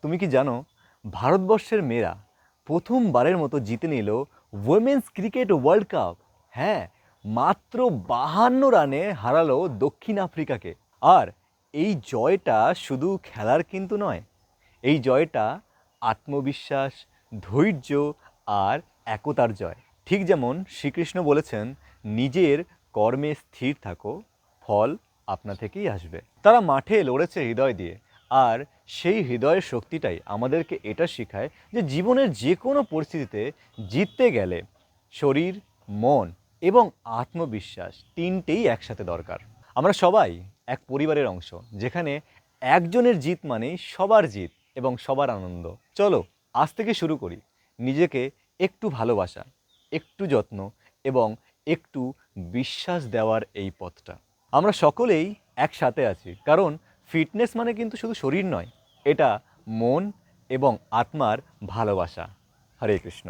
তুমি কি জানো ভারতবর্ষের মেয়েরা প্রথমবারের মতো জিতে নিল উইমেন্স ক্রিকেট ওয়ার্ল্ড কাপ? হ্যাঁ, মাত্র 52 রানে হারালো দক্ষিণ আফ্রিকাকে। আর এই জয়টা শুধু খেলার কিন্তু নয়, এই জয়টা আত্মবিশ্বাস, ধৈর্য আর একতার জয়। ঠিক যেমন শ্রীকৃষ্ণ বলেছেন, নিজের কর্মে স্থির থাকো, ফল আপনা থেকেই আসবে। তারা মাঠে লড়েছে হৃদয় দিয়ে, আর সেই হৃদয়ের শক্তিটাই আমাদেরকে এটা শেখায় যে জীবনের যে কোনো পরিস্থিতিতে জিততে গেলে শরীর, মন এবং আত্মবিশ্বাস তিনটেই একসাথে দরকার। আমরা সবাই এক পরিবারের অংশ, যেখানে একজনের জিত মানে সবার জিত এবং সবার আনন্দ। চলো আজ থেকে শুরু করি নিজেকে একটু ভালোবাসা, একটু যত্ন এবং একটু বিশ্বাস দেওয়ার এই পথটা। আমরা সকলেই একসাথে আছি, কারণ ফিটনেস মানে কিন্তু শুধু শরীর নয়, এটা মন এবং আত্মার ভালোবাসা। হরে কৃষ্ণ।